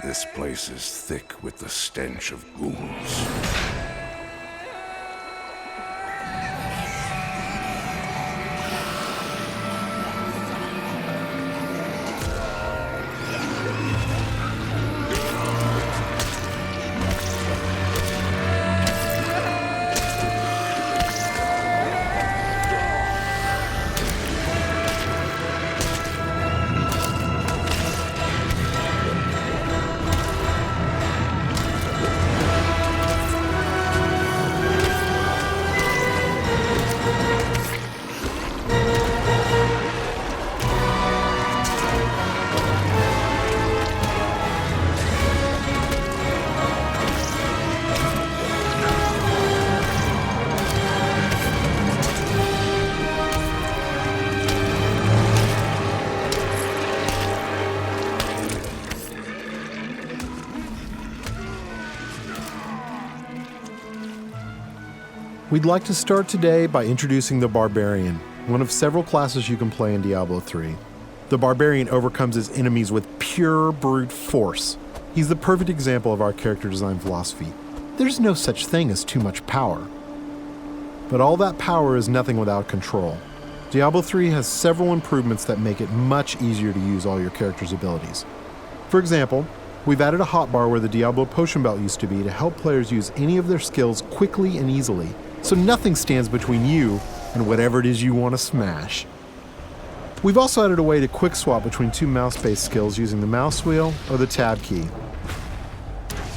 This place is thick with the stench of ghouls. We'd like to start today by introducing the Barbarian, one of several classes you can play in Diablo III. The Barbarian overcomes his enemies with pure brute force. He's the perfect example of our character design philosophy. There's no such thing as too much power. But all that power is nothing without control. Diablo III has several improvements that make it much easier to use all your character's abilities. For example, we've added a hotbar where the Diablo potion belt used to be to help players use any of their skills quickly and easily, so nothing stands between you and whatever it is you want to smash. We've also added a way to quick swap between two mouse-based skills using the mouse wheel or the tab key.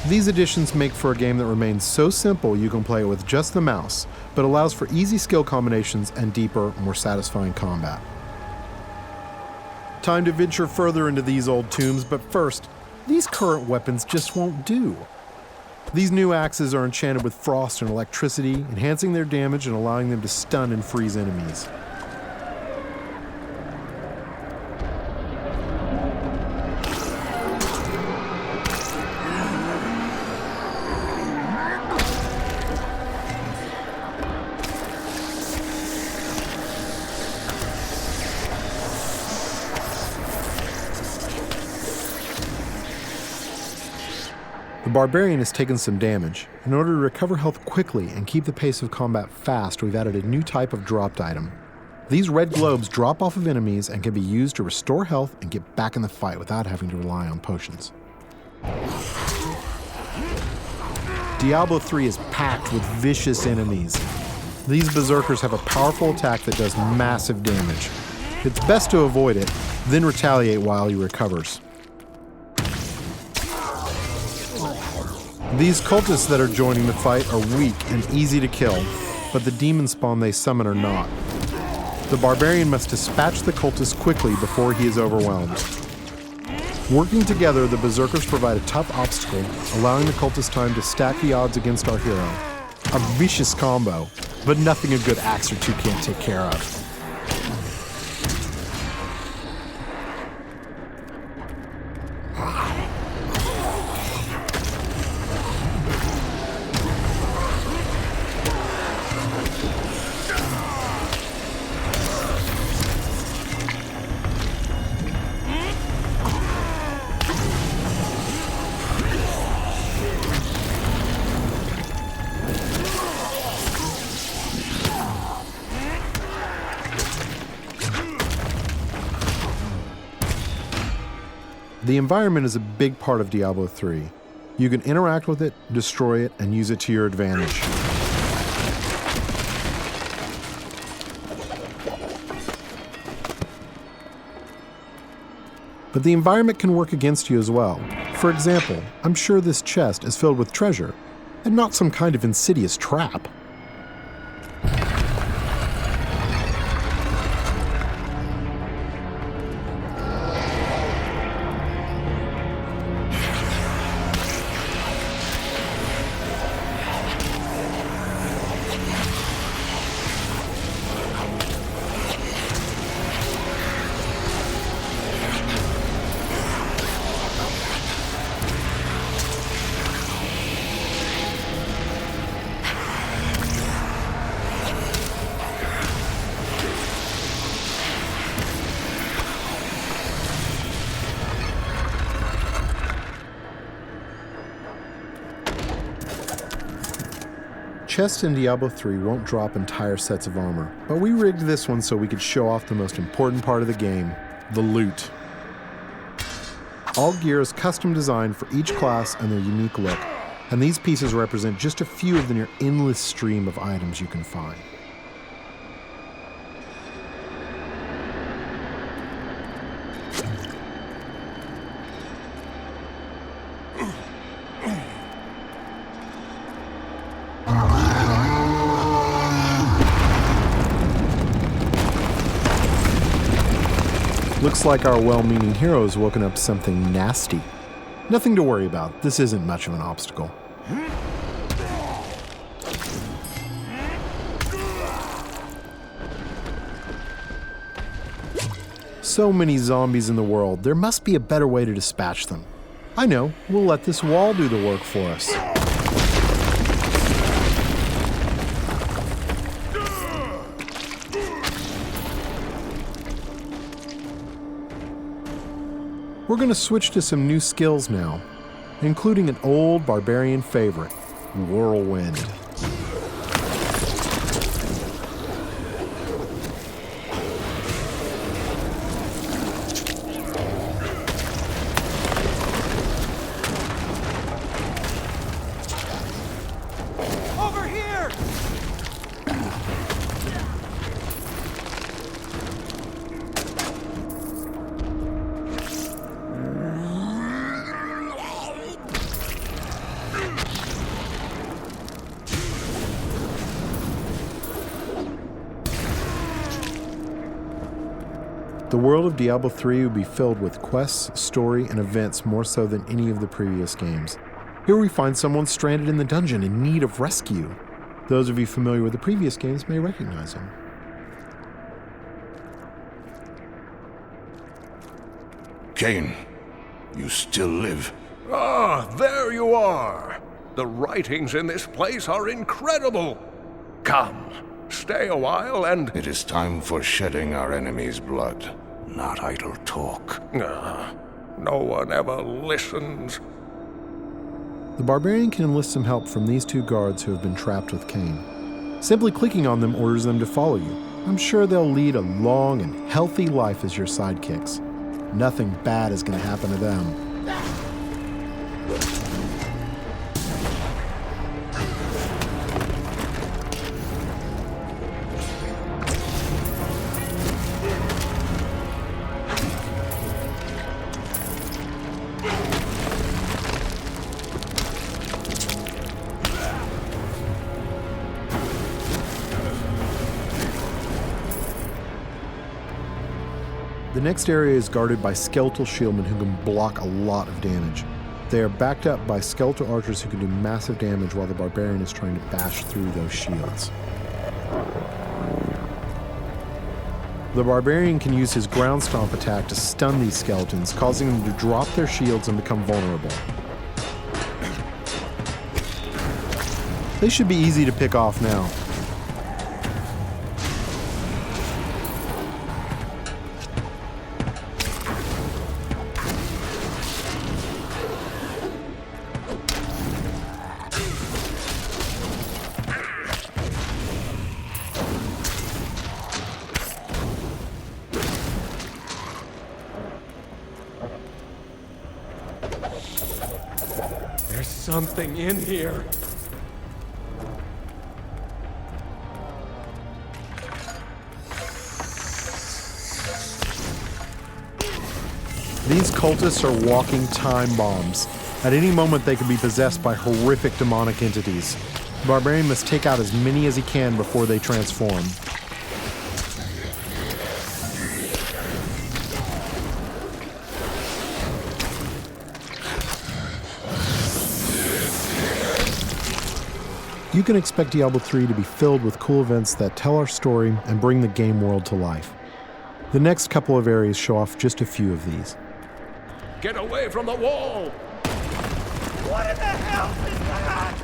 These additions make for a game that remains so simple you can play it with just the mouse, but allows for easy skill combinations and deeper, more satisfying combat. Time to venture further into these old tombs, but first, these current weapons just won't do. These new axes are enchanted with frost and electricity, enhancing their damage and allowing them to stun and freeze enemies. The Barbarian has taken some damage. In order to recover health quickly and keep the pace of combat fast, we've added a new type of dropped item. These red globes drop off of enemies and can be used to restore health and get back in the fight without having to rely on potions. Diablo III is packed with vicious enemies. These berserkers have a powerful attack that does massive damage. It's best to avoid it, then retaliate while he recovers. These cultists that are joining the fight are weak and easy to kill, but the demon spawn they summon are not. The Barbarian must dispatch the cultists quickly before he is overwhelmed. Working together, the berserkers provide a tough obstacle, allowing the cultists time to stack the odds against our hero. A vicious combo, but nothing a good axe or two can't take care of. The environment is a big part of Diablo III. You can interact with it, destroy it, and use it to your advantage. But the environment can work against you as well. For example, I'm sure this chest is filled with treasure, and not some kind of insidious trap. chests in Diablo 3 won't drop entire sets of armor, but we rigged this one so we could show off the most important part of the game, the loot. All gear is custom designed for each class and their unique look, and these pieces represent just a few of the near endless stream of items you can find. Looks like our well-meaning hero has woken up something nasty. Nothing to worry about. This isn't much of an obstacle. So many zombies in the world, there must be a better way to dispatch them. I know, we'll let this wall do the work for us. We're going to switch to some new skills now, including an old Barbarian favorite, Whirlwind. Over here! The world of Diablo III would be filled with quests, story, and events more so than any of the previous games. Here we find someone stranded in the dungeon in need of rescue. Those of you familiar with the previous games may recognize him. Cain, you still live. Ah, there you are. The writings in this place are incredible. Come, stay a while and... It is time for shedding our enemy's blood, not idle talk. No one ever listens. The Barbarian can enlist some help from these two guards who have been trapped with Cain. Simply clicking on them orders them to follow you. I'm sure they'll lead a long and healthy life as your sidekicks. Nothing bad is going to happen to them. The next area is guarded by skeletal shieldmen who can block a lot of damage. They are backed up by skeletal archers who can do massive damage while the Barbarian is trying to bash through those shields. The Barbarian can use his ground stomp attack to stun these skeletons, causing them to drop their shields and become vulnerable. They should be easy to pick off now. There's something in here. These cultists are walking time bombs. At any moment they could be possessed by horrific demonic entities. The Barbarian must take out as many as he can before they transform. You can expect Diablo III to be filled with cool events that tell our story and bring the game world to life. The next couple of areas show off just a few of these. Get away from the wall! What in the hell is that?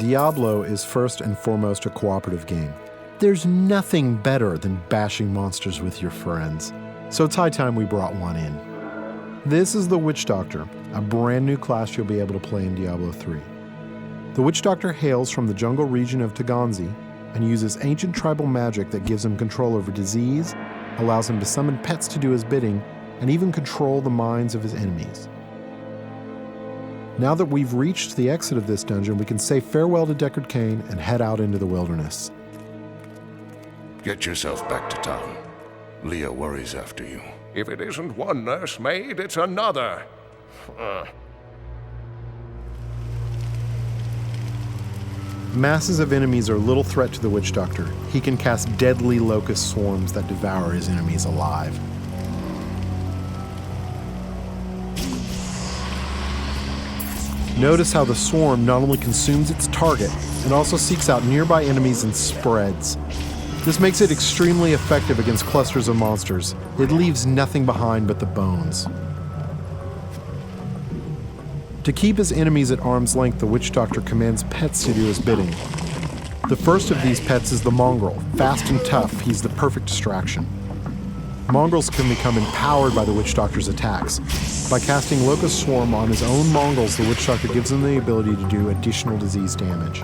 Diablo is first and foremost a cooperative game. There's nothing better than bashing monsters with your friends. So it's high time we brought one in. This is the Witch Doctor, a brand new class you'll be able to play in Diablo III. The Witch Doctor hails from the jungle region of Taganzi and uses ancient tribal magic that gives him control over disease, allows him to summon pets to do his bidding, and even control the minds of his enemies. Now that we've reached the exit of this dungeon, we can say farewell to Deckard Cain and head out into the wilderness. Get yourself back to town. Leah worries after you. If it isn't one nursemaid, it's another. Masses of enemies are little threat to the Witch Doctor. He can cast deadly locust swarms that devour his enemies alive. Notice how the swarm not only consumes its target, it also seeks out nearby enemies and spreads. This makes it extremely effective against clusters of monsters. It leaves nothing behind but the bones. To keep his enemies at arm's length, the Witch Doctor commands pets to do his bidding. The first of these pets is the mongrel. Fast and tough, he's the perfect distraction. Mongrels can become empowered by the Witch Doctor's attacks. By casting Locust Swarm on his own mongrels, the Witch Doctor gives them the ability to do additional disease damage.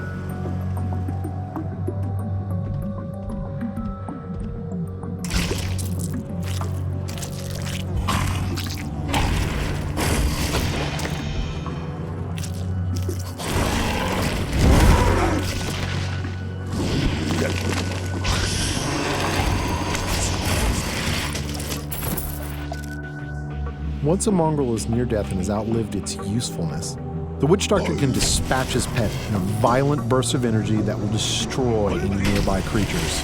Once a mongrel is near death and has outlived its usefulness, the Witch Doctor can dispatch his pet in a violent burst of energy that will destroy any nearby creatures.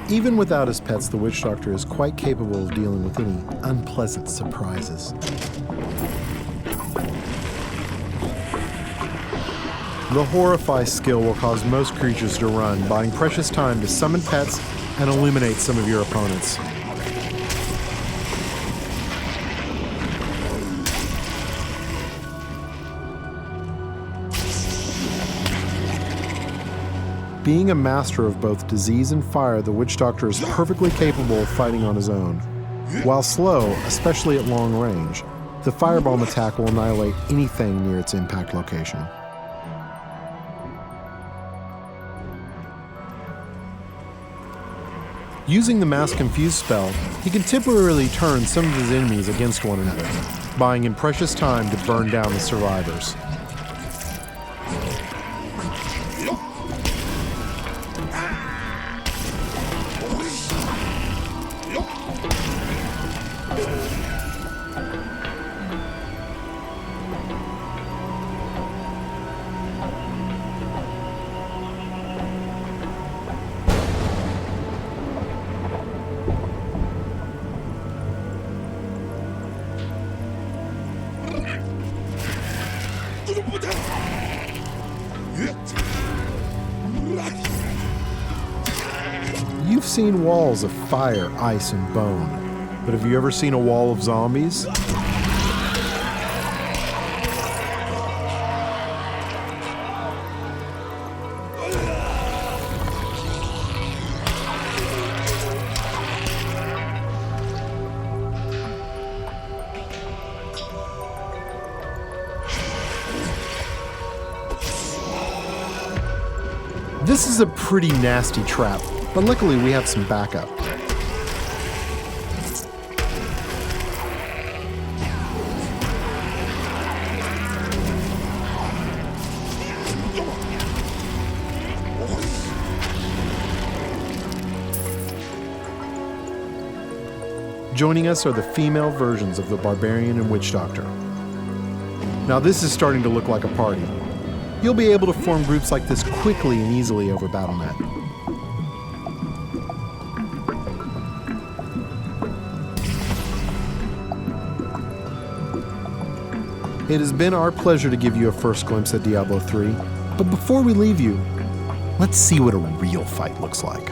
Even without his pets, the Witch Doctor is quite capable of dealing with any unpleasant surprises. The Horrify skill will cause most creatures to run, buying precious time to summon pets and illuminate some of your opponents. Being a master of both disease and fire, the Witch Doctor is perfectly capable of fighting on his own. While slow, especially at long range, the firebomb attack will annihilate anything near its impact location. Using the Mass Confuse spell, he can temporarily turn some of his enemies against one another, buying him precious time to burn down the survivors. You've seen walls of fire, ice, and bone, but have you ever seen a wall of zombies? This is a pretty nasty trap, but luckily we have some backup. Joining us are the female versions of the Barbarian and Witch Doctor. Now this is starting to look like a party. You'll be able to form groups like this quickly and easily over Battle.net. It has been our pleasure to give you a first glimpse at Diablo 3, but before we leave you, let's see what a real fight looks like.